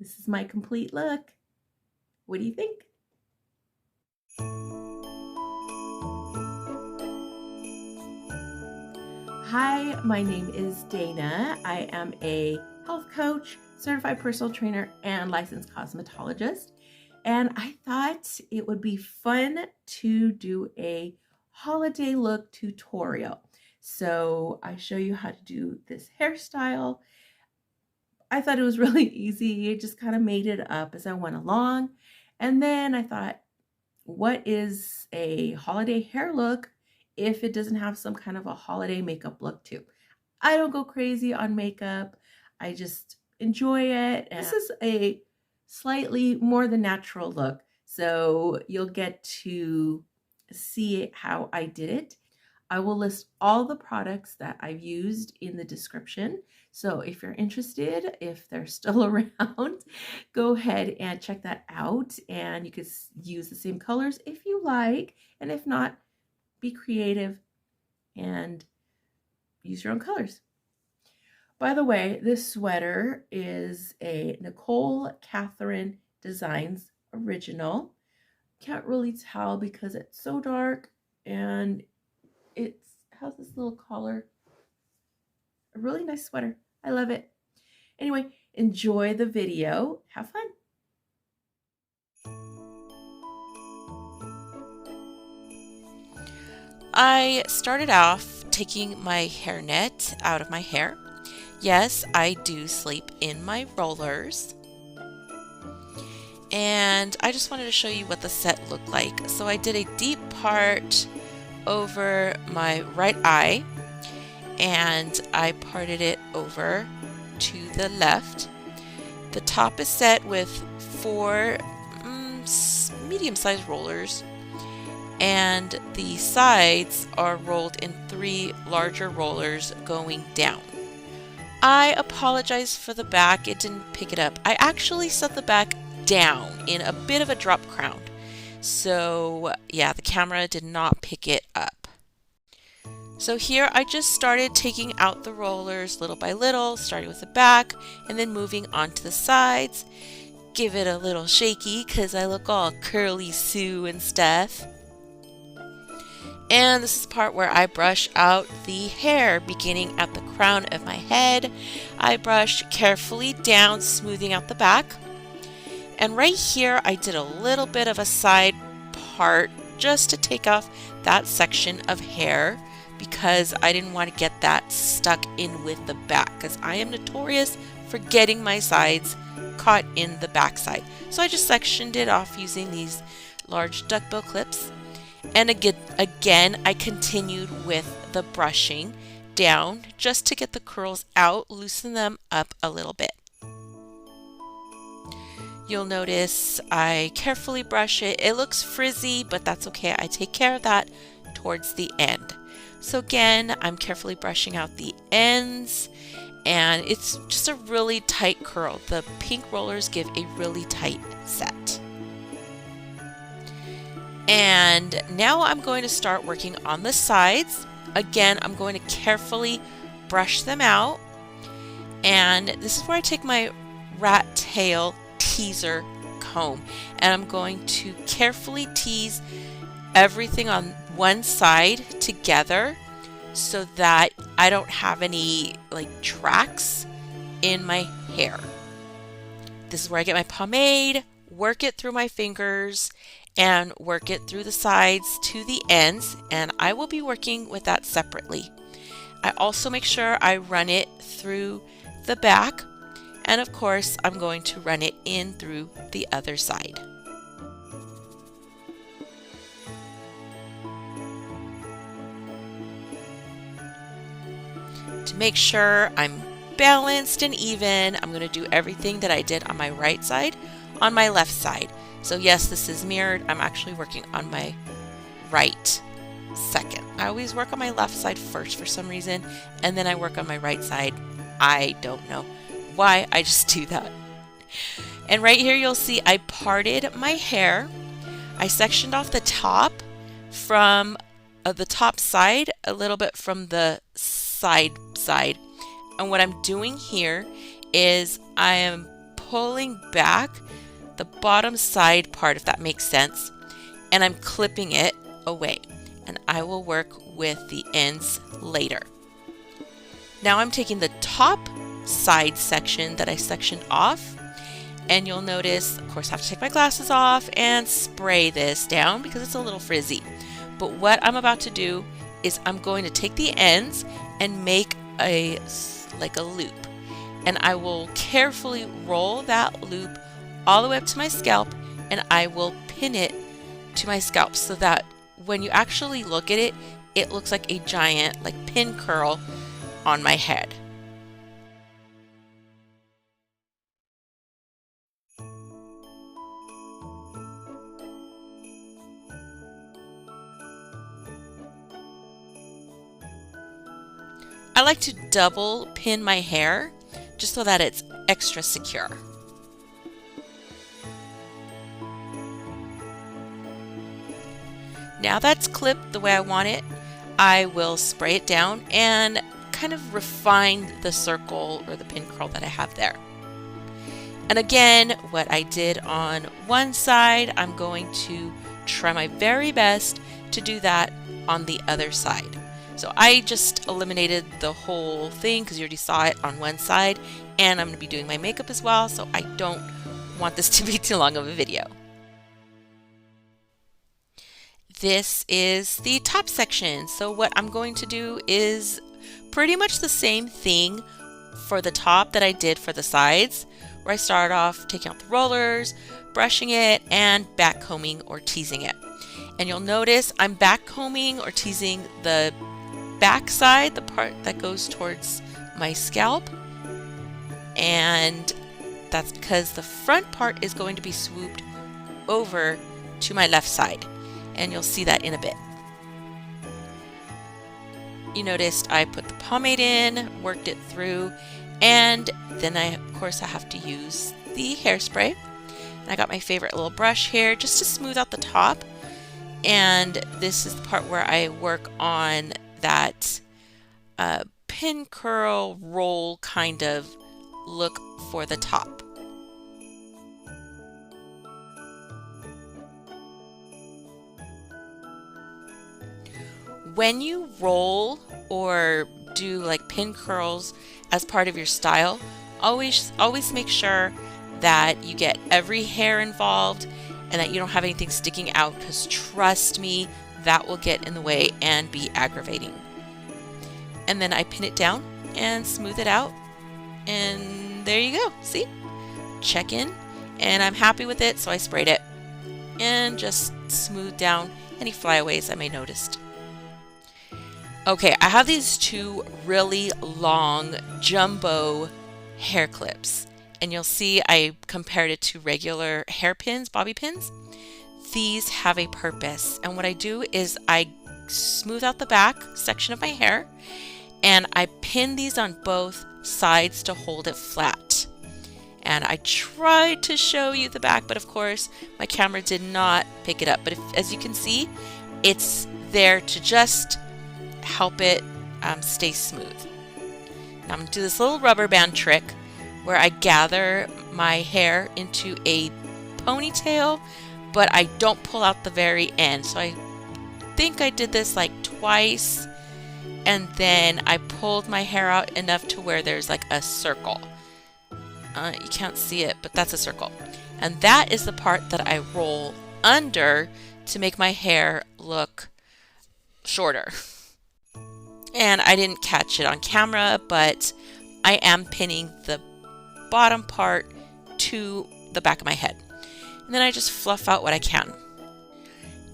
This is my complete look. What do you think? Hi, my name is Dana. I am a health coach, certified personal trainer, and licensed cosmetologist. And I thought it would be fun to do a holiday look tutorial. So I show you how to do this hairstyle. I thought it was really easy. I just kind of made it up as I went along. And then I thought, what is a holiday hair look if it doesn't have some kind of a holiday makeup look too? I don't go crazy on makeup. I just enjoy it. And this is a slightly more than natural look. So you'll get to see how I did it. I will list all the products that I've used in the description. So if you're interested, if they're still around, go ahead and check that out. And you could use the same colors if you like. And if not, be creative and use your own colors. By the way, this sweater is a Nicole Catherine Designs original. Can't really tell because it's so dark and it has this little collar. A really nice sweater. I love it. Anyway, enjoy the video. Have fun. I started off taking my hairnet out of my hair. Yes, I do sleep in my rollers. And I just wanted to show you what the set looked like. So I did a deep part over my right eye and I parted it over to the left. The top is set with 4 medium-sized rollers and the sides are rolled in 3 larger rollers going down. I apologize for the back, it didn't pick it up. I actually set the back down in a bit of a drop crown. So yeah, the camera did not pick it up. So here I just started taking out the rollers little by little, starting with the back and then moving on to the sides. Give it a little shaky because I look all curly Sue and stuff. And this is the part where I brush out the hair, beginning at the crown of my head. I brush carefully down, smoothing out the back. And right here, I did a little bit of a side part just to take off that section of hair because I didn't want to get that stuck in with the back because I am notorious for getting my sides caught in the back side. So I just sectioned it off using these large duckbill clips. And again, I continued with the brushing down just to get the curls out, loosen them up a little bit. You'll notice I carefully brush it. It looks frizzy, but that's okay. I take care of that towards the end. So again, I'm carefully brushing out the ends and it's just a really tight curl. The pink rollers give a really tight set. And now I'm going to start working on the sides. Again, I'm going to carefully brush them out. And this is where I take my rat tail teaser comb and I'm going to carefully tease everything on one side together so that I don't have any like tracks in my hair. This is where I get my pomade, work it through my fingers and work it through the sides to the ends, and I will be working with that separately. I also make sure I run it through the back, and of course I'm going to run it in through the other side. To make sure I'm balanced and even, I'm going to do everything that I did on my right side on my left side. So yes, this is mirrored. I'm actually working on my right second. I always work on my left side first for some reason, and then I work on my right side. I don't know why, I just do that. And right here you'll see I parted my hair. I sectioned off the top from the top side, a little bit from the side. And what I'm doing here is I am pulling back the bottom side part, if that makes sense, and I'm clipping it away. And I will work with the ends later. Now I'm taking the top side section that I sectioned off, and you'll notice, of course, I have to take my glasses off and spray this down because it's a little frizzy. But what I'm about to do is I'm going to take the ends and make like a loop, and I will carefully roll that loop all the way up to my scalp, and I will pin it to my scalp so that when you actually look at it, it looks like a giant like pin curl on my head. I like to double pin my hair just so that it's extra secure. Now that's clipped the way I want it, I will spray it down and kind of refine the circle or the pin curl that I have there. And again, what I did on one side, I'm going to try my very best to do that on the other side. So I just eliminated the whole thing because you already saw it on one side, and I'm going to be doing my makeup as well, so I don't want this to be too long of a video. This is the top section. So what I'm going to do is pretty much the same thing for the top that I did for the sides, where I start off taking out the rollers, brushing it, and back combing or teasing it. And you'll notice I'm back combing or teasing the back side, the part that goes towards my scalp, and that's because the front part is going to be swooped over to my left side, and you'll see that in a bit. You noticed I put the pomade in, worked it through, and then of course I have to use the hairspray. And I got my favorite little brush here just to smooth out the top, and this is the part where I work on that pin curl roll kind of look for the top. When you roll or do like pin curls as part of your style, always make sure that you get every hair involved and that you don't have anything sticking out, because trust me, that will get in the way and be aggravating. And then I pin it down and smooth it out, and there you go. See? Check in, and I'm happy with it, so I sprayed it and just smooth down any flyaways I may noticed. Okay, I have these two really long jumbo hair clips, and you'll see I compared it to regular hairpins, bobby pins. These have a purpose, and what I do is I smooth out the back section of my hair, and I pin these on both sides to hold it flat. And I tried to show you the back, but of course my camera did not pick it up. But as you can see, it's there to just help it stay smooth. Now I'm going to do this little rubber band trick where I gather my hair into a ponytail, but I don't pull out the very end. So I think I did this like twice, and then I pulled my hair out enough to where there's like a circle. You can't see it, but that's a circle. And that is the part that I roll under to make my hair look shorter. And I didn't catch it on camera, but I am pinning the bottom part to the back of my head. And then I just fluff out what I can.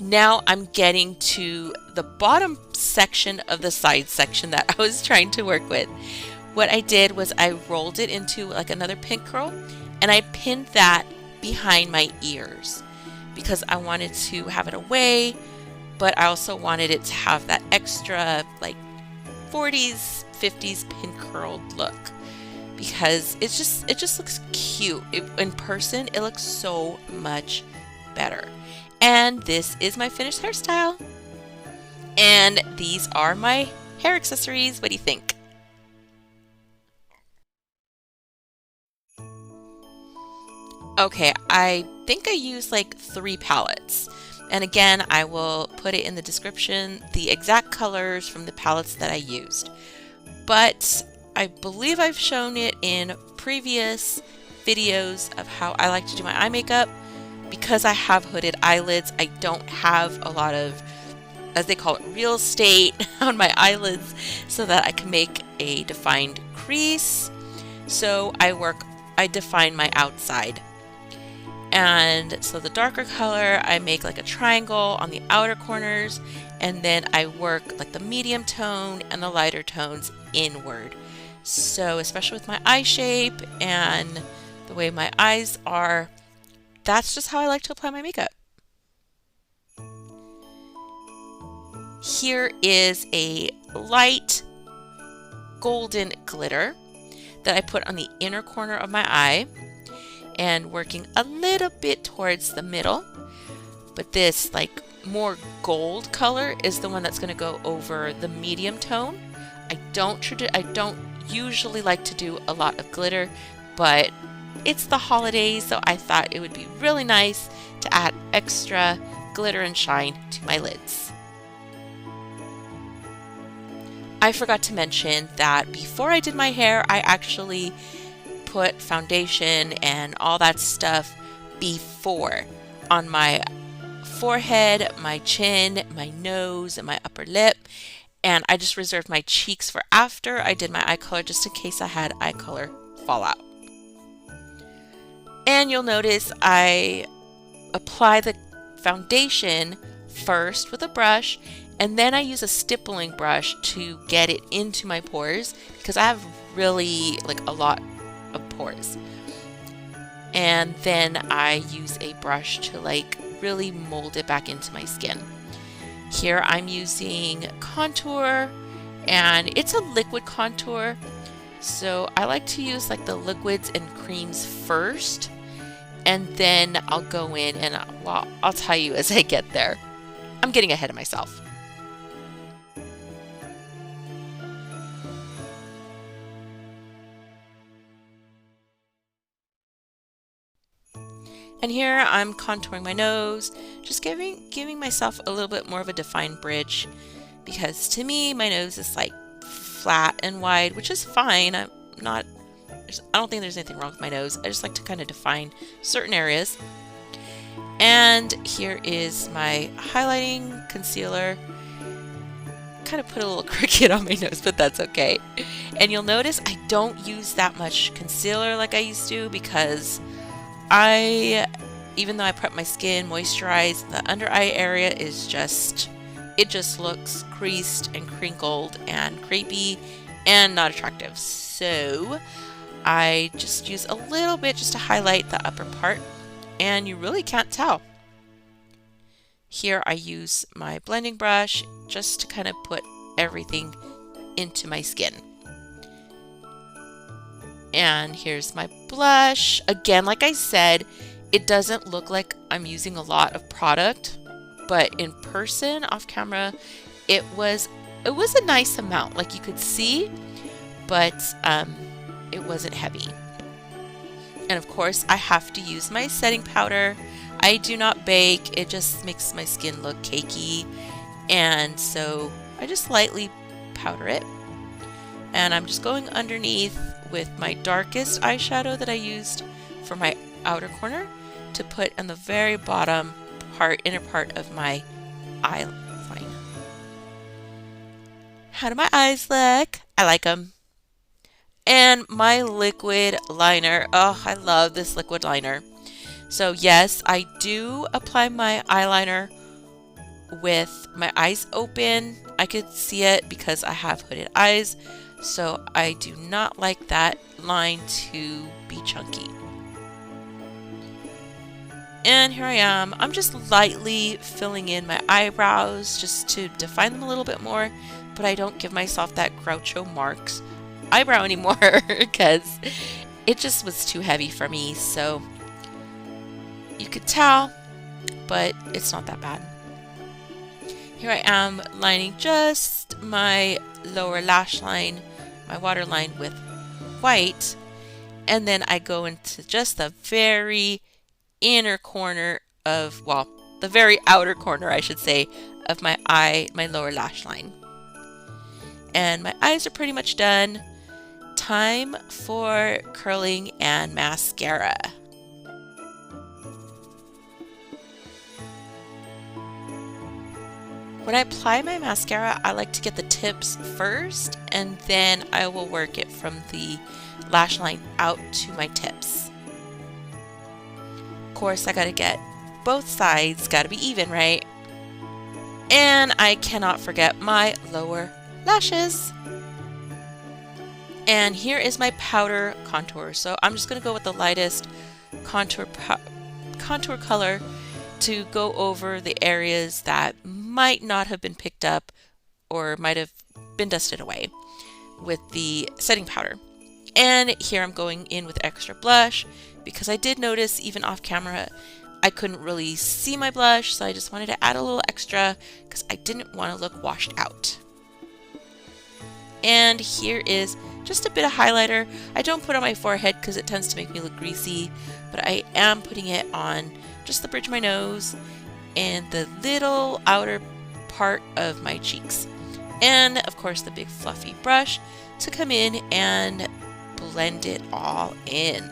Now I'm getting to the bottom section of the side section that I was trying to work with. What I did was I rolled it into like another pin curl, and I pinned that behind my ears because I wanted to have it away, but I also wanted it to have that extra like 40s, 50s pin curled look, because it just looks cute. In person, it looks so much better. And this is my finished hairstyle. And these are my hair accessories. What do you think? Okay, I think I used like 3 palettes. And again, I will put it in the description, the exact colors from the palettes that I used. But I believe I've shown it in previous videos of how I like to do my eye makeup. Because I have hooded eyelids, I don't have a lot of, as they call it, real estate on my eyelids so that I can make a defined crease. So I define my outside. And so the darker color, I make like a triangle on the outer corners, and then I work like the medium tone and the lighter tones inward. So especially with my eye shape and the way my eyes are, that's just how I like to apply my makeup. Here is a light golden glitter that I put on the inner corner of my eye and working a little bit towards the middle. But this like more gold color is the one that's going to go over the medium tone. I don't usually like to do a lot of glitter, but it's the holidays, so I thought it would be really nice to add extra glitter and shine to my lids. I forgot to mention that before I did my hair, I actually put foundation and all that stuff before on my forehead, my chin, my nose, and my upper lip. And I just reserved my cheeks for after I did my eye color, just in case I had eye color fallout. And you'll notice I apply the foundation first with a brush, and then I use a stippling brush to get it into my pores because I have really like a lot of pores. And then I use a brush to like really mold it back into my skin. Here I'm using contour, and it's a liquid contour, so I like to use like the liquids and creams first, and then I'll go in and well, I'll tell you as I get there. I'm getting ahead of myself. And here I'm contouring my nose, just giving myself a little bit more of a defined bridge, because to me my nose is like flat and wide, which is fine. I don't think there's anything wrong with my nose. I just like to kind of define certain areas. And here is my highlighting concealer. Kind of put a little crooked on my nose, but that's okay. And you'll notice I don't use that much concealer like I used to, because even though I prep my skin, moisturize, the under eye area is it just looks creased and crinkled and crepey and not attractive. So I just use a little bit just to highlight the upper part, and you really can't tell. Here I use my blending brush just to kind of put everything into my skin. And here's my blush. Again, like I said, it doesn't look like I'm using a lot of product, but in person, off camera, it was a nice amount. Like you could see, but it wasn't heavy. And of course, I have to use my setting powder. I do not bake. It just makes my skin look cakey. And so I just lightly powder it. And I'm just going underneath with my darkest eyeshadow that I used for my outer corner to put on the very bottom inner part of my eye line. How do my eyes look? I like them. And my liquid liner. Oh, I love this liquid liner. So yes, I do apply my eyeliner with my eyes open. I could see it because I have hooded eyes. So I do not like that line to be chunky. And here I am. I'm just lightly filling in my eyebrows just to define them a little bit more, but I don't give myself that Groucho Marx eyebrow anymore because it just was too heavy for me. So you could tell, but it's not that bad. Here I am lining just my lower lash line, my waterline with white, and then I go into just the very inner corner of, well, the very outer corner, I should say, of my eye, my lower lash line. And my eyes are pretty much done. Time for curling and mascara. When I apply my mascara, I like to get the tips first, and then I will work it from the lash line out to my tips. Of course, I gotta get both sides, gotta be even, right? And I cannot forget my lower lashes. And here is my powder contour. So I'm just gonna go with the lightest contour color to go over the areas that might not have been picked up or might have been dusted away with the setting powder. And here I'm going in with extra blush because I did notice even off camera I couldn't really see my blush, so I just wanted to add a little extra because I didn't want to look washed out. And here is just a bit of highlighter. I don't put on my forehead because it tends to make me look greasy, but I am putting it on just the bridge of my nose and the little outer part of my cheeks. And of course the big fluffy brush to come in and blend it all in.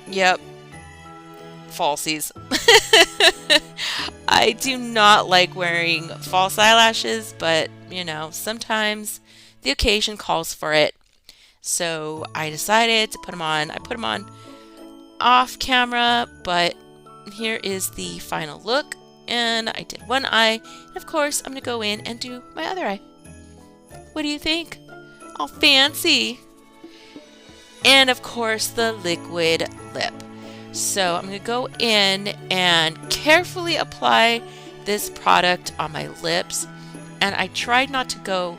Yep, falsies. I do not like wearing false eyelashes, but you know, sometimes the occasion calls for it. So I decided to put them on. I put them on off camera, but here is the final look. And I did one eye, and of course I'm gonna go in and do my other eye. What do you think? All fancy. And of course the liquid lip. So I'm going to go in and carefully apply this product on my lips, and I tried not to go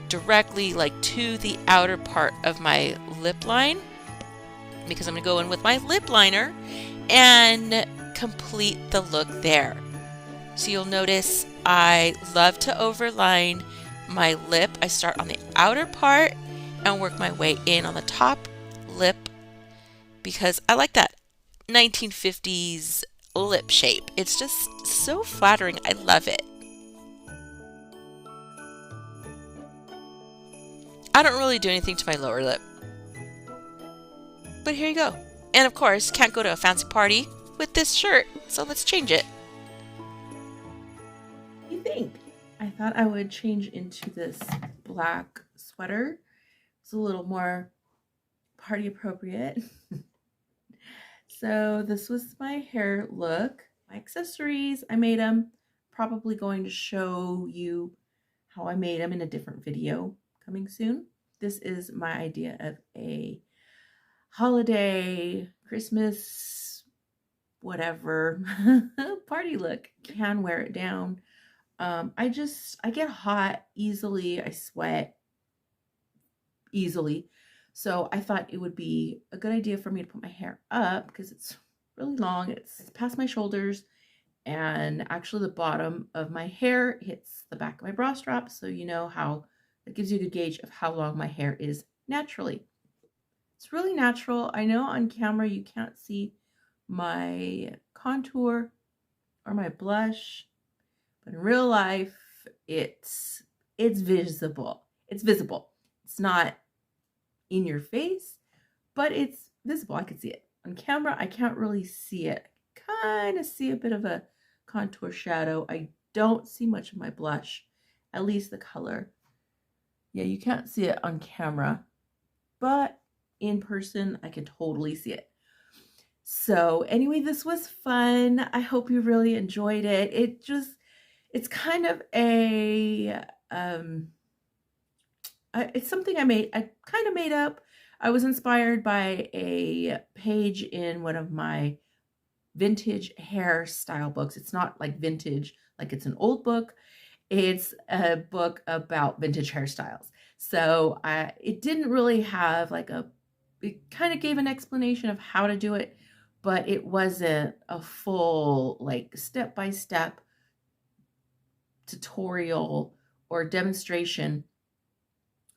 directly like to the outer part of my lip line because I'm going to go in with my lip liner and complete the look there. So you'll notice I love to overline my lip. I start on the outer part and work my way in on the top lip because I like that 1950s lip shape. It's just so flattering. I love it. I don't really do anything to my lower lip. But here you go. And of course, can't go to a fancy party with this shirt, so let's change it. What do you think? I thought I would change into this black sweater. It's a little more party appropriate. So this was my hair look. My accessories, I made them. Probably going to show you how I made them in a different video coming soon. This is my idea of a holiday, Christmas, whatever party look. Can wear it down. I get hot easily. I sweat easily. So I thought it would be a good idea for me to put my hair up because it's really long. It's past my shoulders, and actually the bottom of my hair hits the back of my bra strap. So you know how it gives you a good gauge of how long my hair is naturally. It's really natural. I know on camera you can't see my contour or my blush, but in real life it's visible. It's visible. It's not in your face, but it's visible. I can see it. On camera, I can't really see it. I kind of see a bit of a contour shadow. I don't see much of my blush, at least the color. Yeah, you can't see it on camera, but in person, I can totally see it. So anyway, this was fun. I hope you really enjoyed it. It's kind of a, it's something I kind of made up. I was inspired by a page in one of my vintage hairstyle books. It's not like vintage, like it's an old book. It's a book about vintage hairstyles. So it didn't really have like it kind of gave an explanation of how to do it, but it wasn't a full like step-by-step tutorial or demonstration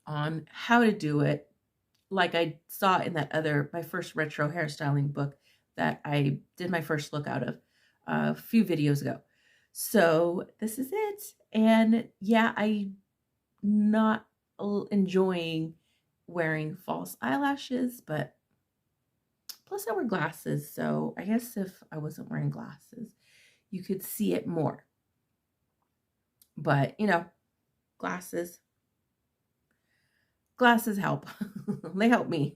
on how to do it like I saw in that other, my first retro hairstyling book that I did my first look out of a few videos ago. So this is it. And yeah, I'm not enjoying wearing false eyelashes, but plus I wear glasses. So I guess if I wasn't wearing glasses, you could see it more. But you know, glasses help. They help me.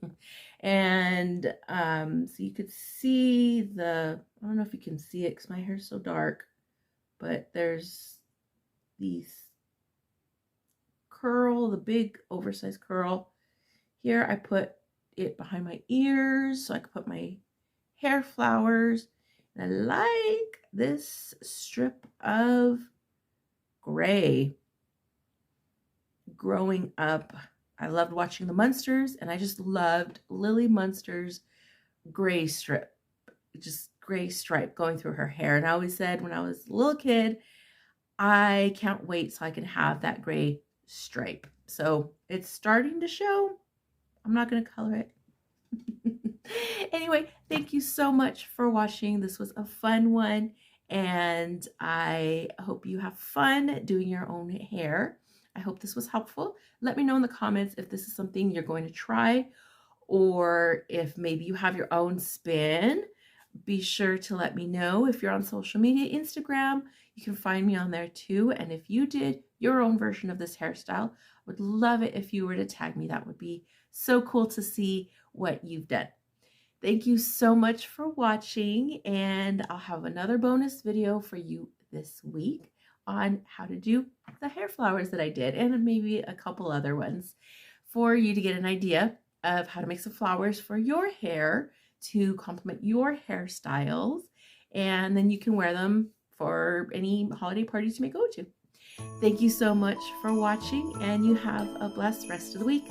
And so you could see I don't know if you can see it because my hair's so dark, but there's these the big oversized curl. Here I put it behind my ears so I could put my hair flowers. And I like this strip of gray. Growing up, I loved watching the Munsters, and I just loved Lily Munster's gray strip, just gray stripe going through her hair. And I always said when I was a little kid, I can't wait so I can have that gray stripe. So it's starting to show. I'm not going to color it. Anyway, thank you so much for watching. This was a fun one, and I hope you have fun doing your own hair. I hope this was helpful. Let me know in the comments if this is something you're going to try, or if maybe you have your own spin. Be sure to let me know. If you're on social media, Instagram, you can find me on there too. And if you did your own version of this hairstyle, I would love it if you were to tag me. That would be so cool to see what you've done. Thank you so much for watching, and I'll have another bonus video for you this week on how to do the hair flowers that I did, and maybe a couple other ones for you to get an idea of how to make some flowers for your hair to complement your hairstyles, and then you can wear them for any holiday parties you may go to. Thank you so much for watching, and you have a blessed rest of the week.